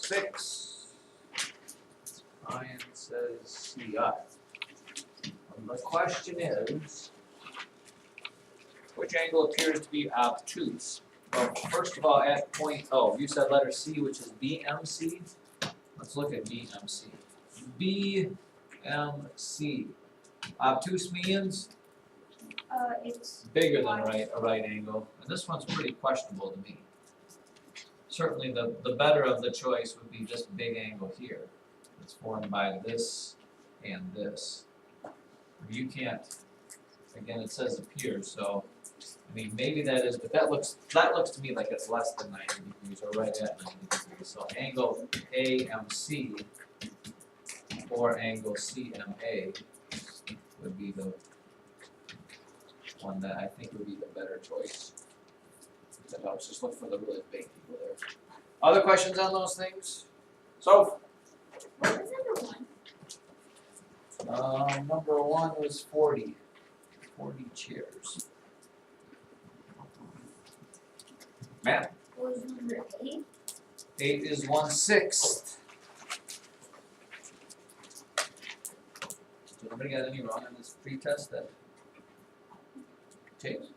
6. Ryan says CI. The question is, which angle appears to be obtuse? Well, first of all, at point O, you said letter C, which is BMC. Let's look at BMC. BMC. Obtuse means It's bigger than a right angle, and this one's pretty questionable to me. Certainly the better of the choice would be this big angle here. It's formed by this and this. You can't, again it says appears, so I mean maybe that is, but that looks to me like it's less than 90 degrees or right at 90 degrees. So angle AMC or angle CMA would be the one that I think would be the better choice. That helps. Just look for the really big people there. Other questions on those things? So, what was number 1? number 1 was 40 chairs. Matt? What was number 8? 8 is 1/6. So nobody got any wrong on this pretest then? James?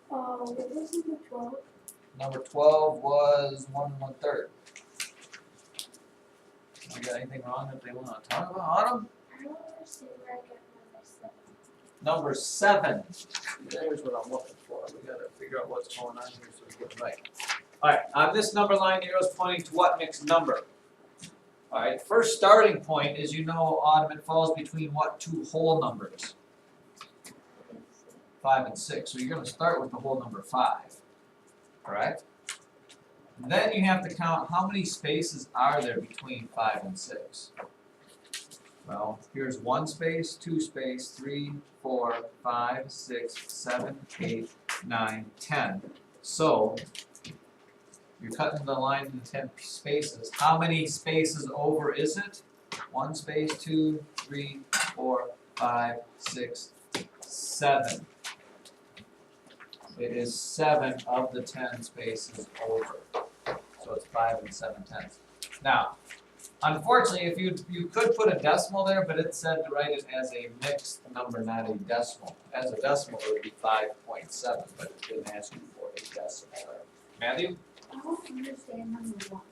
What was number 12? Number 12 was 1 1/3. You got anything wrong that they want to talk about on them? I don't understand where I got number 7. Number 7. There's what I'm looking for. We gotta figure out what's going on here so we get it right. Alright, on this number line, the arrow's pointing to what mixed number? Alright, first starting point is, you know, Autumn, it falls between what two whole numbers? 5 and 6. So you're going to start with the whole number 5. Correct? Then you have to count how many spaces are there between 5 and 6. Well, here's 1 space, 2 space, 3, 4, 5, 6, 7, 8, 9, 10. So you're cutting the line into 10 spaces. How many spaces over is it? 1 space, 2, 3, 4, 5, 6, 7. It is 7 of the 10 spaces over. So it's 5 and 7/10. Now, unfortunately, if you could put a decimal there, but it said to write it as a mixed number, not a decimal. As a decimal, it would be 5.7, but it didn't ask you for a decimal. Matthew? I don't understand number 1.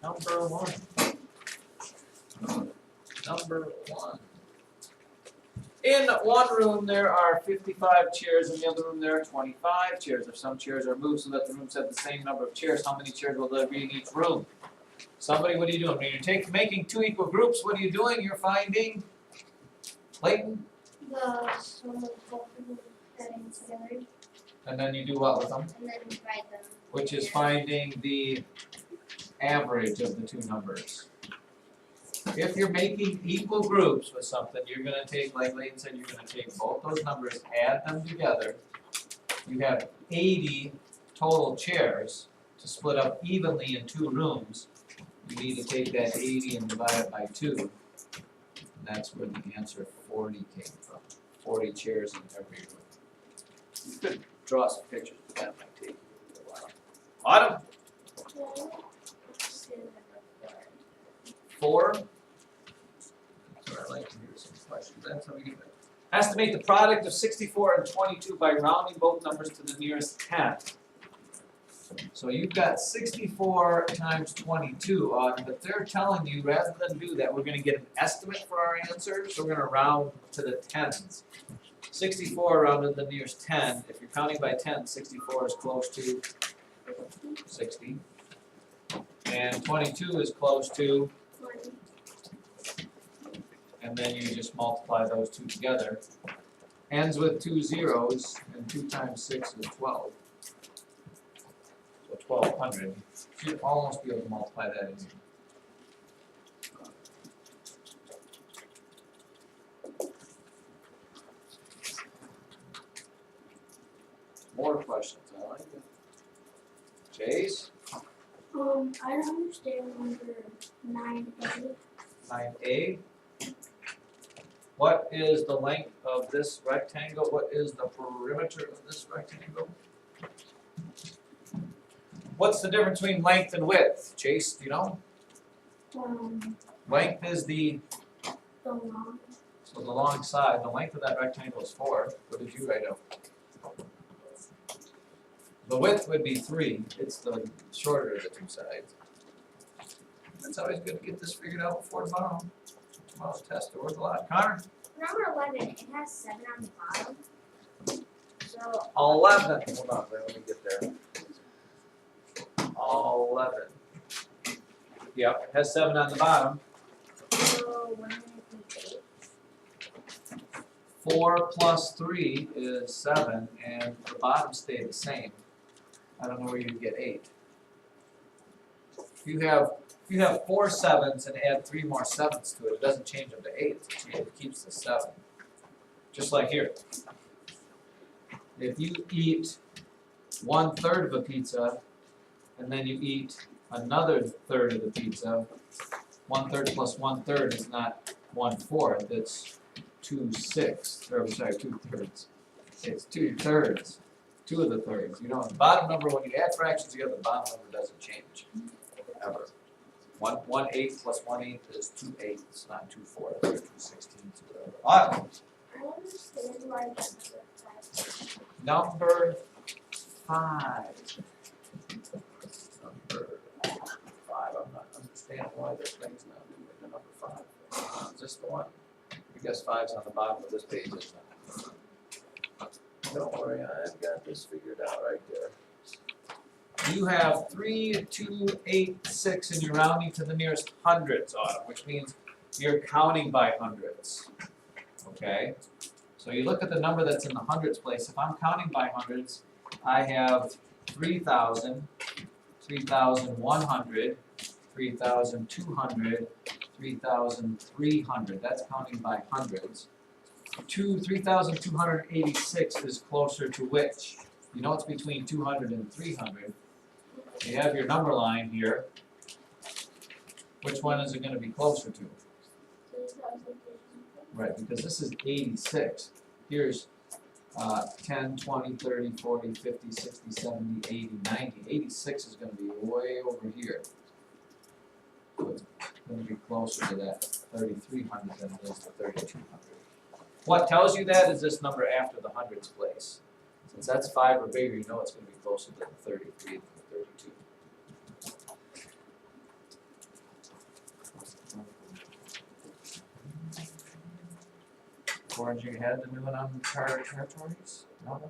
Number 1. Number 1. In one room there are 55 chairs, in the other room there are 25 chairs. If some chairs are moved so that the rooms have the same number of chairs, how many chairs will there be in each room? Somebody, what are you doing? When you're making 2 equal groups, what are you doing? You're finding, Clayton? The sum of both of them adding together, And then you do what with them? and then divide them. Which is finding the average of the 2 numbers. If you're making equal groups with something, you're going to take, like Layton said, you're going to take both those numbers, add them together. You have 80 total chairs to split up evenly in 2 rooms. You need to take that 80 and divide it by 2. And that's where the answer 40 came from. 40 chairs in every room. You could draw some pictures, but that might take you a while. Autumn? Let's do number 4. 4. So I'd like to hear some questions. That's how we get it. Estimate the product of 64 and 22 by rounding both numbers to the nearest 10. So you've got 64 times 22, but they're telling you rather than do that, we're going to get an estimate for our answer, so we're going to round to the tens. 64 rounded to the nearest 10. If you're counting by 10, 64 is close to 60. And 22 is close to, 20. and then you just multiply those 2 together. Ends with 2 zeros, and 2 times 6 is 12. So 1200. Should almost be able to multiply that in. More questions, I like it. Jay's? I don't understand number 9A. 9A. What is the length of this rectangle? What is the perimeter of this rectangle? What's the difference between length and width? Chase, do you know? Length is the, The long. so the long side, the length of that rectangle is 4. What did you write out? The width would be 3, it's the shorter of the two sides. It's always good to get this figured out before tomorrow. Tomorrow's test, it worth a lot. Connor? Number 11, it has 7 on the bottom. So 11. Hold on, let me get there. 11. Yep, it has 7 on the bottom. so 1 minute and 8. 4 plus 3 is 7, and the bottom stayed the same. I don't know where you get 8. If you have 4 7s and add 3 more 7s to it, it doesn't change them to 8. It keeps the 7. Just like here. If you eat 1/3 of a pizza, and then you eat another third of the pizza, 1/3 plus 1/3 is not 1/4. It's 2/6. Or sorry, 2/3. It's 2/3. 2 of the thirds. You know, the bottom number, when you add fractions together, the bottom number doesn't change. Ever. 1/8 plus 1/8 is 2/8. It's not 2/4. It's 2/16. I understand why I got Number 5. Number 5. I'm not understanding why this thing's not moving to number 5. Is this the one? I guess 5's on the bottom of this page, isn't it? Don't worry, I've got this figured out right there. You have 3, 2, 8, 6, and you're rounding to the nearest hundreds, Autumn, which means you're counting by hundreds. Okay? So you look at the number that's in the hundreds place. If I'm counting by hundreds, I have 3,000, 3,100, 3,200, 3,300. That's counting by hundreds. 3,286 is closer to which? You know it's between 200 and 300. You have your number line here. Which one is it going to be closer to? Right, because this is 86. Here's 10, 20, 30, 40, 50, 60, 70, 80, 90. 86 is going to be way over here. So it's going to be closer to that 3,300 than it is to 3,200. What tells you that is this number after the hundreds place. Since that's 5 or bigger, you know it's going to be closer to the 33 than the 32. Forging ahead to new and uncharted territories? No?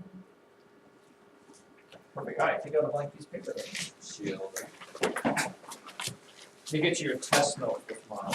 Perfect. Alright, take out a blank piece of paper. Shield. You get your test note for tomorrow.